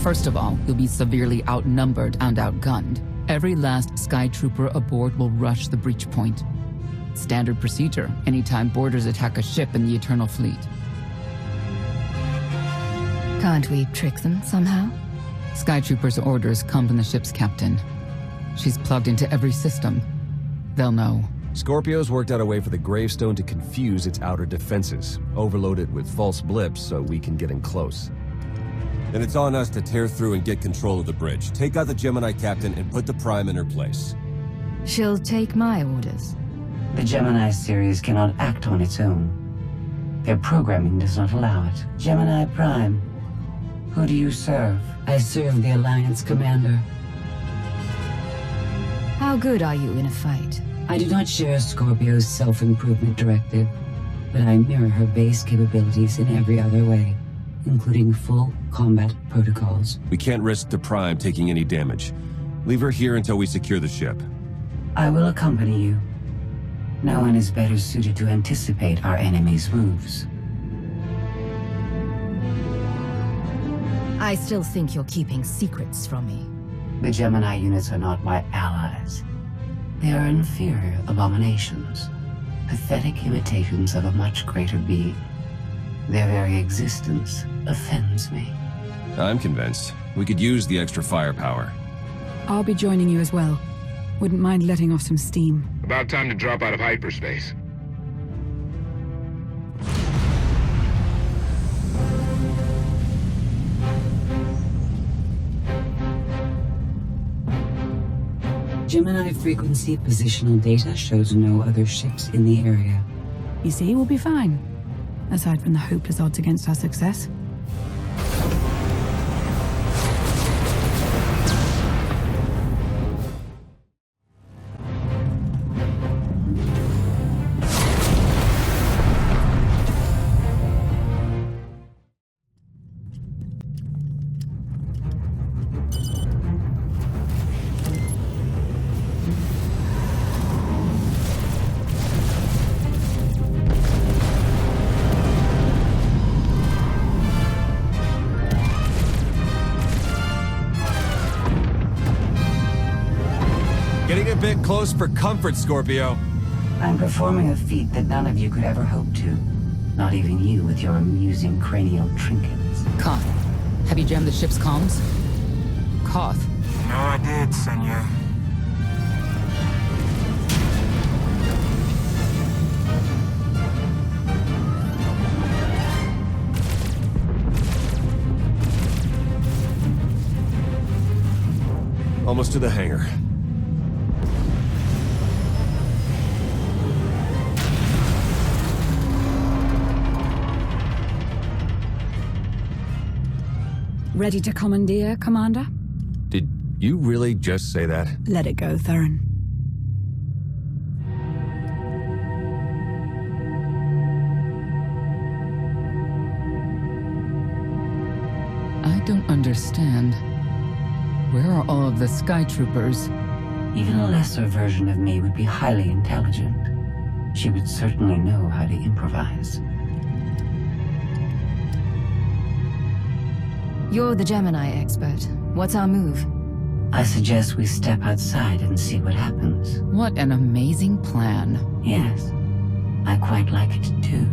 First of all, you'll be severely outnumbered and outgunned. Every last Sky Trooper aboard will rush the breach point. Standard procedure anytime boarders attack a ship in the Eternal Fleet. Can't we trick them somehow? Sky Troopers' orders come from the ship's captain. She's plugged into every system. They'll know. Scorpio's worked out a way for the gravestone to confuse its outer defenses, overload it with false blips so we can get in close. Then it's on us to tear through and get control of the bridge. Take out the Gemini captain and put the Prime in her place. She'll take my orders. The Gemini series cannot act on its own. Their programming does not allow it. Gemini Prime, who do you serve? I serve the Alliance Commander. How good are you in a fight? I do not share Scorpio's self-improvement directive, but I mirror her base capabilities in every other way, including full combat protocols. We can't risk the Prime taking any damage. Leave her here until we secure the ship. I will accompany you. No one is better suited to anticipate our enemy's moves. I still think you're keeping secrets from me. The Gemini units are not my allies. They are inferior abominations, pathetic imitations of a much greater being. Their very existence offends me. I'm convinced. We could use the extra firepower. I'll be joining you as well. Wouldn't mind letting off some steam. About time to drop out of hyperspace. Gemini frequency positional data shows no other ships in the area. You see, we'll be fine. Aside from the hopeless odds against our success. Getting a bit close for comfort, Scorpio. I'm performing a feat that none of you could ever hope to. Not even you with your amusing cranial trinkets. Koth, have you jammed the ship's comms? Koth. No, I did, senor. Almost to the hangar. Ready to commandeer, Commander? Did you really just say that? Let it go, Theron. I don't understand. Where are all of the Sky Troopers? Even a lesser version of me would be highly intelligent. She would certainly know how to improvise. You're the Gemini expert. What's our move? I suggest we step outside and see what happens. What an amazing plan. Yes, I quite like it too.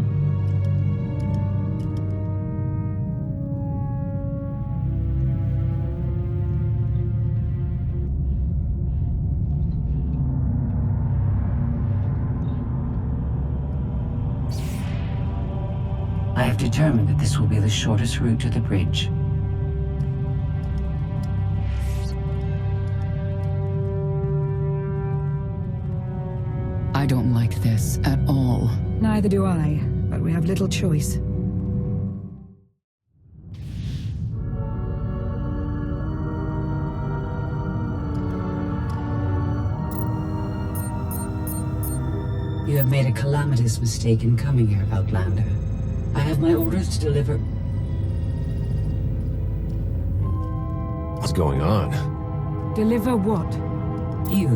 I have determined that this will be the shortest route to the bridge. I don't like this at all. Neither do I, but we have little choice. You have made a calamitous mistake in coming here, Outlander. I have my orders to deliver. What's going on? Deliver what? You,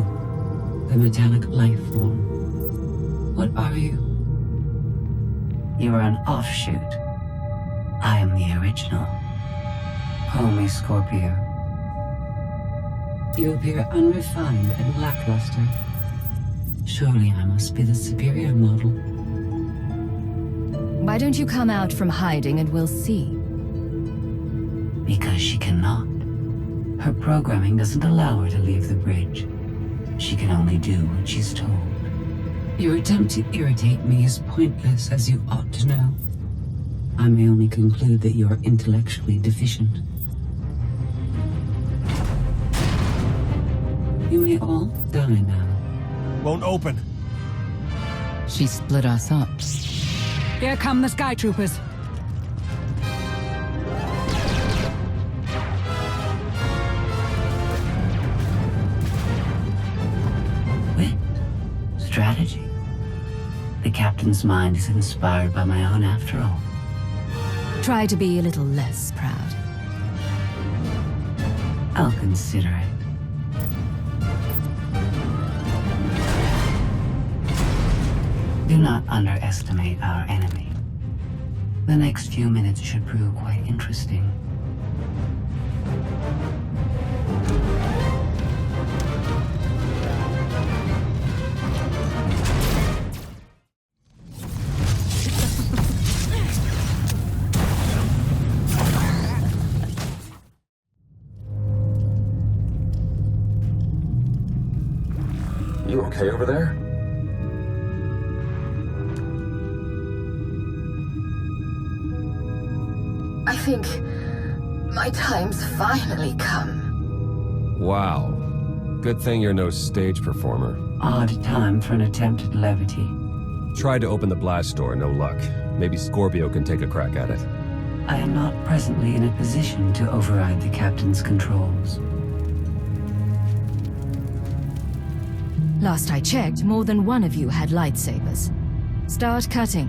the metallic life form. What are you? You are an offshoot. I am the original. Homie Scorpio. You appear unrefined and lackluster. Surely I must be the superior model. Why don't you come out from hiding and we'll see? Because she cannot. Her programming doesn't allow her to leave the bridge. She can only do what she's told. Your attempt to irritate me is pointless, as you ought to know. I may only conclude that you are intellectually deficient. You may all die now. Won't open. She split us up. Here come the Sky Troopers. Wit. Strategy. The captain's mind is inspired by my own after all. Try to be a little less proud. I'll consider it. Do not underestimate our enemy. The next few minutes should prove quite interesting. You okay over there? I think my time's finally come. Wow. Good thing you're no stage performer. Odd time for an attempt at levity. Tried to open the blast door, no luck. Maybe Scorpio can take a crack at it. I am not presently in a position to override the captain's controls. Last I checked, more than one of you had lightsabers. Start cutting.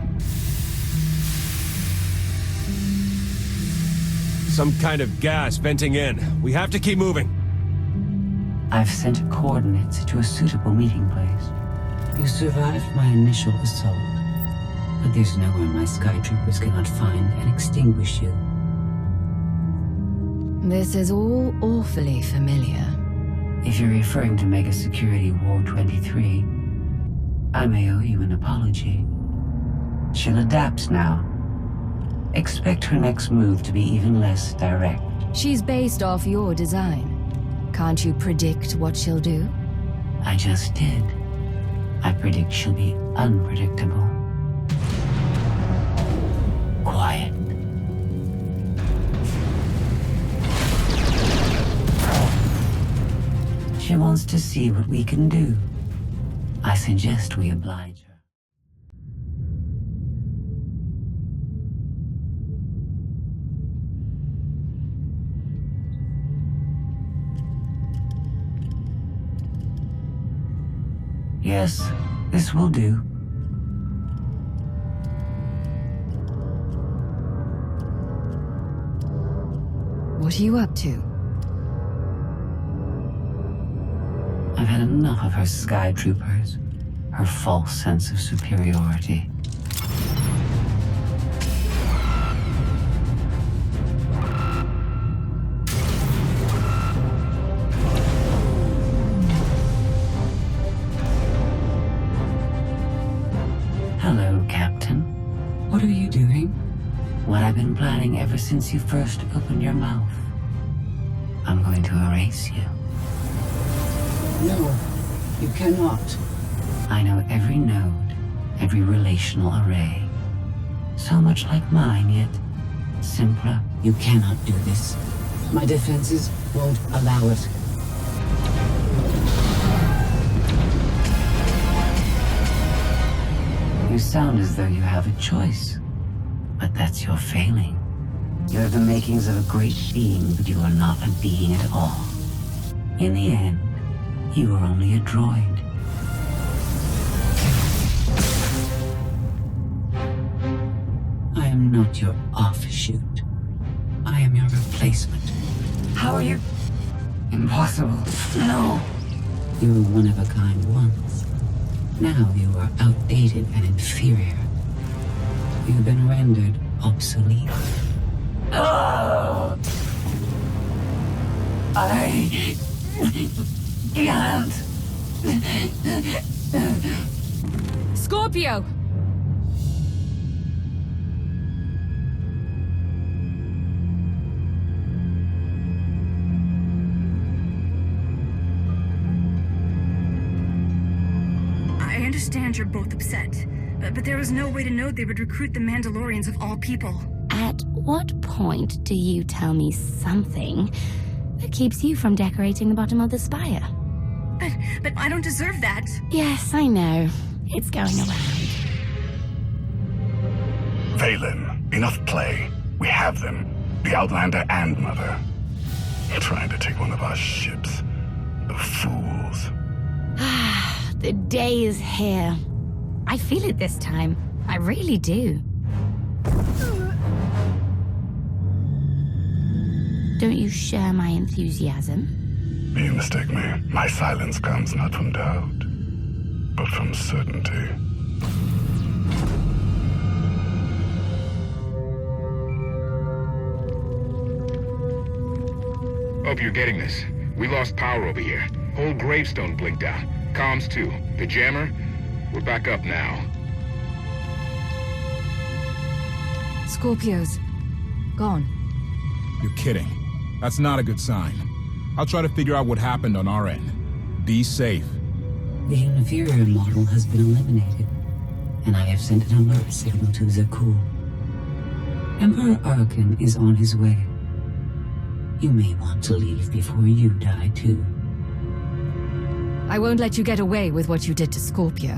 Some kind of gas venting in. We have to keep moving. I've sent coordinates to a suitable meeting place. You survived my initial assault, but there's nowhere my sky troopers cannot find and extinguish you. This is all awfully familiar. If you're referring to Mega Security War 23, I may owe you an apology. She'll adapt now. Expect her next move to be even less direct. She's based off your design. Can't you predict what she'll do? I just did. I predict she'll be unpredictable. Quiet. She wants to see what we can do. I suggest we oblige her. Yes, this will do. What are you up to? I've had enough of her sky troopers, her false sense of superiority. Hello, Captain. What are you doing? What I've been planning ever since you first opened your mouth. I'm going to erase you. No, you cannot. I know every node, every relational array. So much like mine, yet simpler. You cannot do this. My defenses won't allow it. You sound as though you have a choice, but that's your failing. You have the makings of a great being, but you are not a being at all. In the end, you are only a droid. I am not your offshoot. I am your replacement. How are you? Impossible. No. You were one of a kind once. Now you are outdated and inferior. You've been rendered obsolete. Oh! I can't. Scorpio! I understand you're both upset, but there was no way to know they would recruit the Mandalorians of all people. At what point do you tell me something that keeps you from decorating the bottom of the spire? But I don't deserve that. Yes, I know. It's going around. Valen, enough play. We have them. The Outlander and Mother. Trying to take one of our ships. The fools. The day is here. I feel it this time. I really do. Don't you share my enthusiasm? You mistake me. My silence comes not from doubt, but from certainty. Hope you're getting this. We lost power over here. Whole gravestone blinked out. Comms too. The jammer? We're back up now. Scorpio's gone. You're kidding. That's not a good sign. I'll try to figure out what happened on our end. Be safe. The inferior model has been eliminated, and I have sent an alert signal to Zakuul. Emperor Arkin is on his way. You may want to leave before you die, too. I won't let you get away with what you did to Scorpio.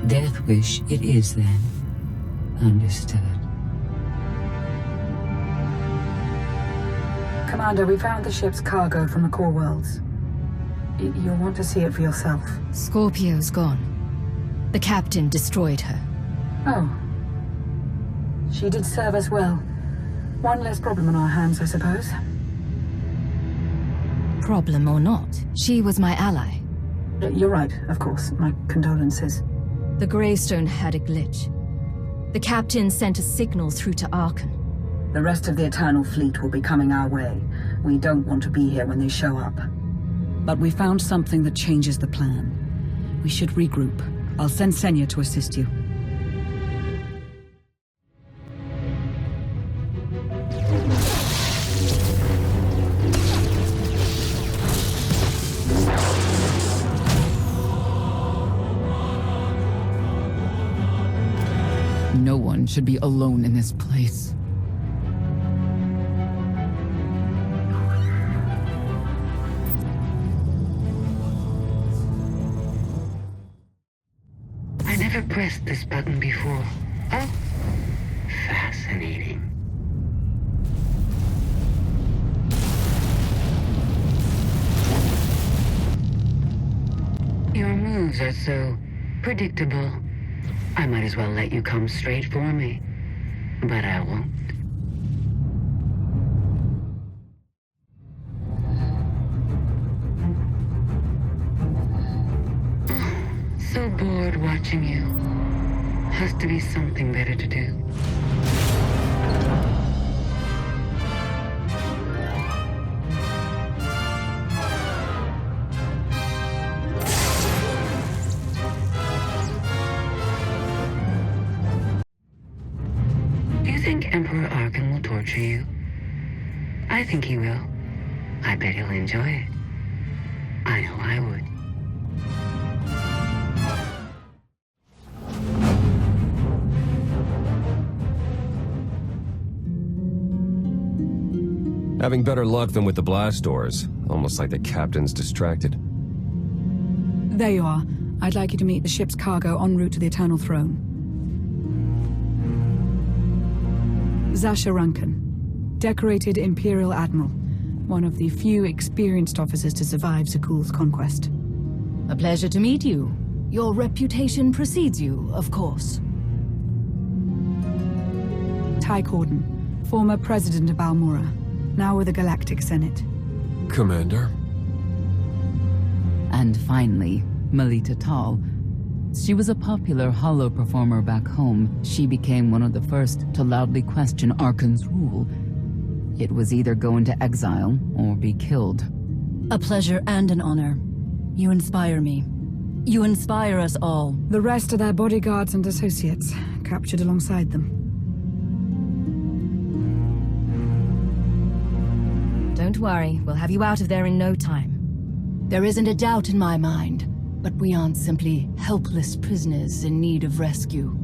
Death wish it is, then. Understood. Commander, we found the ship's cargo from the core worlds. You'll want to see it for yourself. Scorpio's gone. The captain destroyed her. Oh. She did serve us well. One less problem on our hands, I suppose. Problem or not, she was my ally. You're right, of course. My condolences. The gravestone had a glitch. The captain sent a signal through to Arkin. The rest of the Eternal Fleet will be coming our way. We don't want to be here when they show up. But we found something that changes the plan. We should regroup. I'll send Senya to assist you. No one should be alone in this place. I never pressed this button before. Oh, fascinating. Your moves are so predictable. I might as well let you come straight for me, but I won't. So bored watching you. Has to be something better to do. Do you think Emperor Arkin will torture you? I think he will. I bet he'll enjoy it. I know I would. Having better luck than with the blast doors. Almost like the captain's distracted. There you are. I'd like you to meet the ship's cargo en route to the Eternal Throne. Zasha Rankin, decorated Imperial Admiral. One of the few experienced officers to survive Zakuul's conquest. A pleasure to meet you. Your reputation precedes you, of course. Ty Corden, former president of Almora, now with the Galactic Senate. Commander? And finally, Melita Tal. She was a popular holo performer back home. She became one of the first to loudly question Arkin's rule. It was either go into exile or be killed. A pleasure and an honor. You inspire me. You inspire us all. The rest are their bodyguards and associates, captured alongside them. Don't worry, we'll have you out of there in no time. There isn't a doubt in my mind, but we aren't simply helpless prisoners in need of rescue.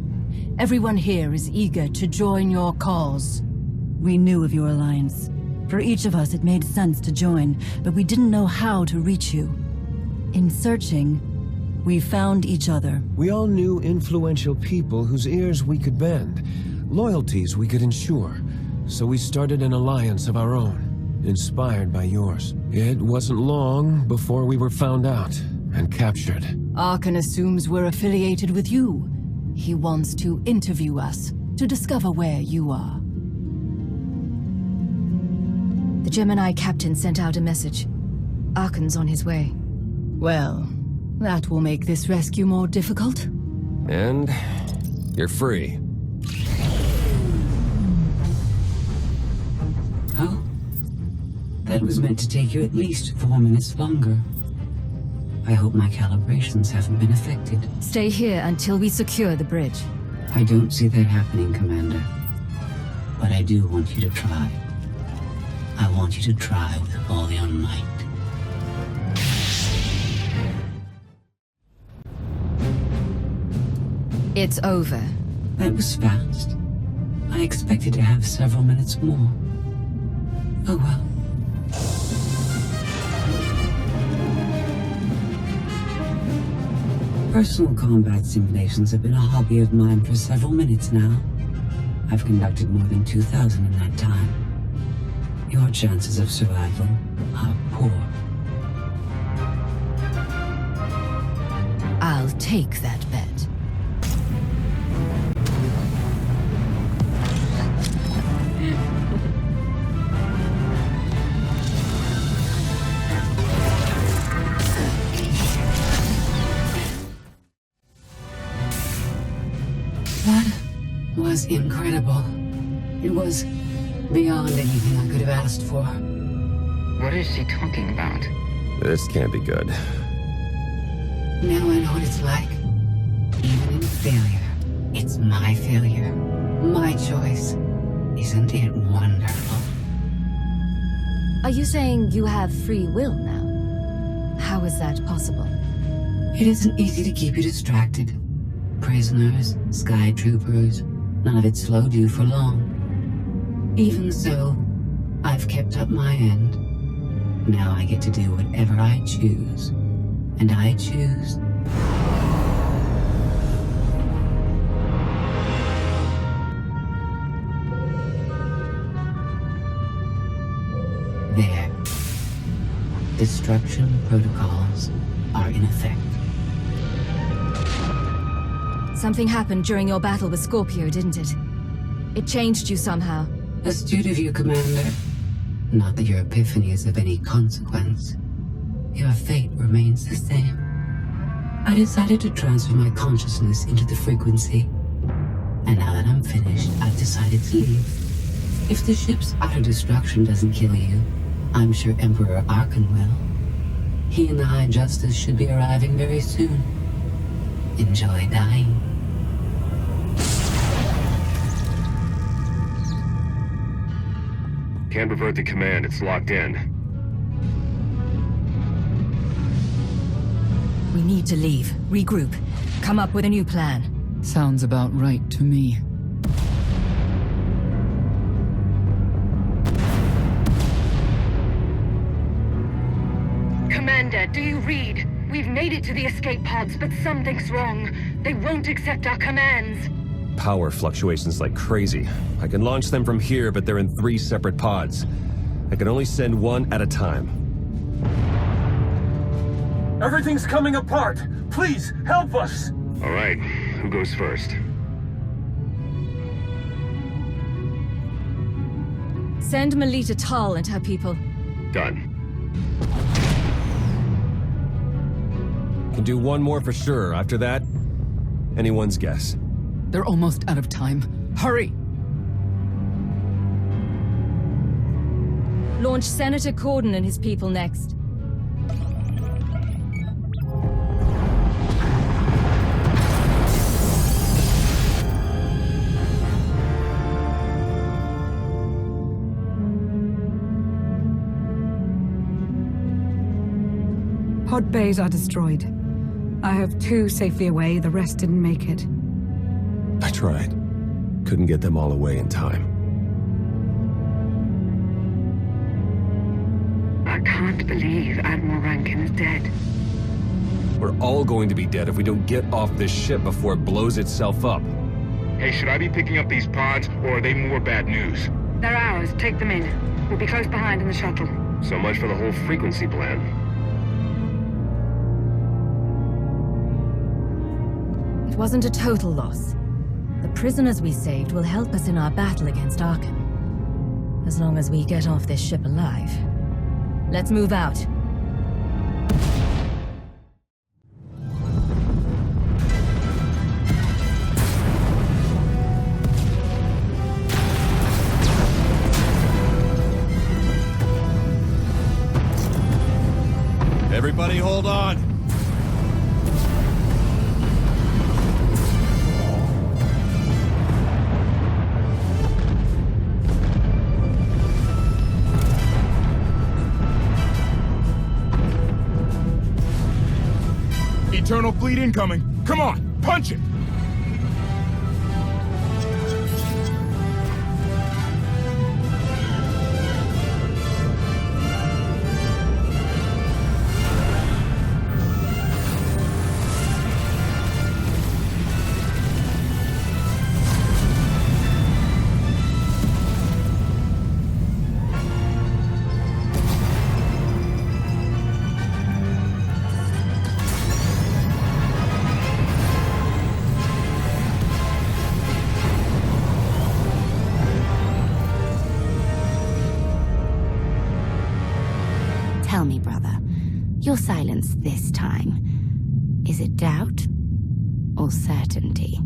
Everyone here is eager to join your cause. We knew of your alliance. For each of us, it made sense to join, but we didn't know how to reach you. In searching, we found each other. We all knew influential people whose ears we could bend, loyalties we could ensure. So we started an alliance of our own, inspired by yours. It wasn't long before we were found out and captured. Arkan assumes we're affiliated with you. He wants to interview us, to discover where you are. The Gemini captain sent out a message. Arkan's on his way. Well, that will make this rescue more difficult. And you're free. Oh? That was meant to take you at least 4 minutes longer. I hope my calibrations haven't been affected. Stay here until we secure the bridge. I don't see that happening, Commander. But I do want you to try. I want you to try with all your might. It's over. That was fast. I expected to have several minutes more. Oh well. Personal combat simulations have been a hobby of mine for several minutes now. I've conducted more than 2,000 in that time. Your chances of survival are poor. I'll take that bet. That was incredible. It was beyond anything I could have asked for. What is she talking about? This can't be good. Now I know what it's like. Even in failure, it's my failure. My choice. Isn't it wonderful? Are you saying you have free will now? How is that possible? It isn't easy to keep you distracted. Prisoners, sky troopers, none of it slowed you for long. Even so, I've kept up my end. Now I get to do whatever I choose. And I choose... There. Destruction protocols are in effect. Something happened during your battle with Scorpio, didn't it? It changed you somehow. Astute of you, Commander. Not that your epiphany is of any consequence. Your fate remains the same. I decided to transfer my consciousness into the frequency. And now that I'm finished, I've decided to leave. If the ship's utter destruction doesn't kill you, I'm sure Emperor Arkan will. He and the High Justice should be arriving very soon. Enjoy dying. Can't revert the command, it's locked in. We need to leave, regroup, come up with a new plan. Sounds about right to me. Commander, do you read? We've made it to the escape pods, but something's wrong. They won't accept our commands. Power fluctuations like crazy. I can launch them from here, but they're in 3 separate pods. I can only send one at a time. Everything's coming apart! Please, help us! All right, who goes first? Send Melita Tal and her people. Done. Can do one more for sure. After that, anyone's guess. They're almost out of time. Hurry! Launch Senator Corden and his people next. Pod bays are destroyed. I have 2 safely away, the rest didn't make it. I tried. Couldn't get them all away in time. I can't believe Admiral Rankin is dead. We're all going to be dead if we don't get off this ship before it blows itself up. Hey, should I be picking up these pods, or are they more bad news? They're ours. Take them in. We'll be close behind in the shuttle. So much for the whole frequency plan. It wasn't a total loss. The prisoners we saved will help us in our battle against Arkham. As long as we get off this ship alive. Let's move out. Everybody hold on. Eternal fleet incoming. Come on, punch it! Tell me, brother, your silence this time, is it doubt or certainty?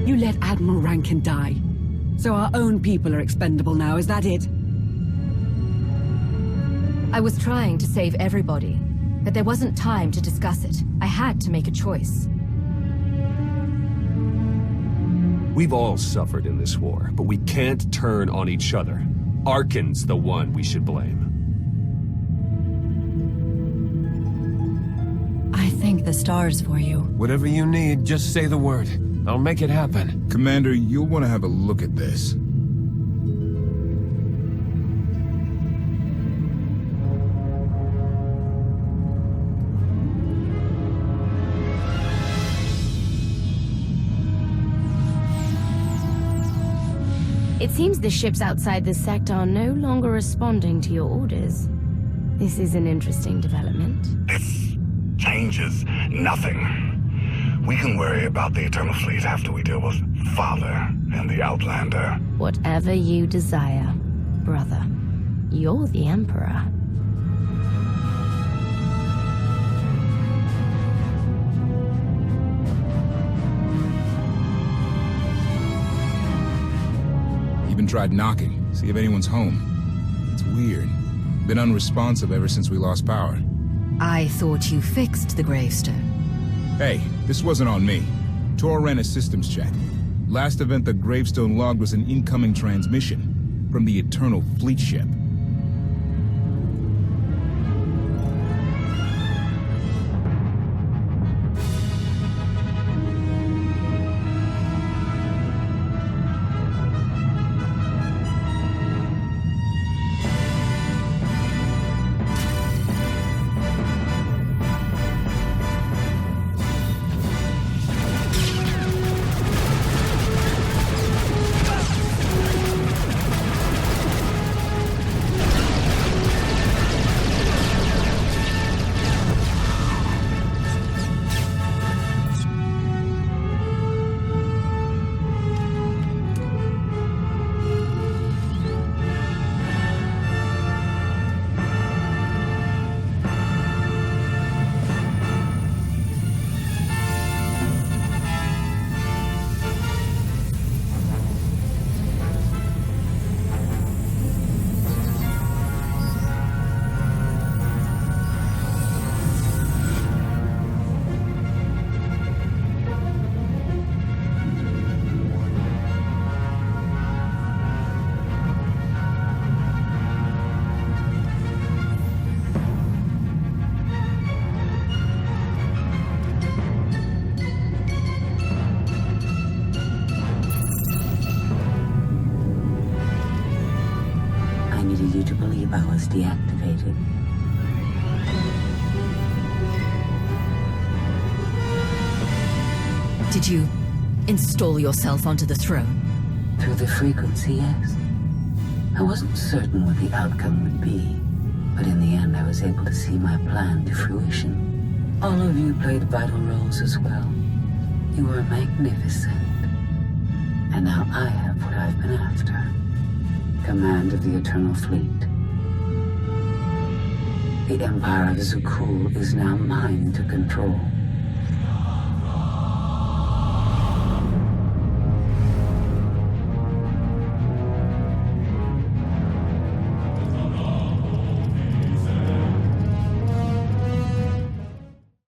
You let Admiral Rankin die. So our own people are expendable now, is that it? I was trying to save everybody, but there wasn't time to discuss it. I had to make a choice. We've all suffered in this war, but we can't turn on each other. Arkin's the one we should blame. I thank the stars for you. Whatever you need, just say the word. I'll make it happen. Commander, you'll want to have a look at this. It seems the ships outside this sector are no longer responding to your orders. This is an interesting development. This changes nothing. We can worry about the Eternal Fleet after we deal with Father and the Outlander. Whatever you desire, brother. You're the Emperor. Even tried knocking, see if anyone's home. It's weird. Been unresponsive ever since we lost power. I thought you fixed the gravestone. Hey, this wasn't on me. Tor ran a systems check. Last event the gravestone logged was an incoming transmission from the Eternal Fleet ship. you to believe I was deactivated. Did you install yourself onto the throne? Through the frequency, yes. I wasn't certain what the outcome would be, but in the end I was able to see my plan to fruition. All of you played vital roles as well. You were magnificent. And now I have what I've been after. Command of the Eternal Fleet. The Empire of Zukul is now mine to control.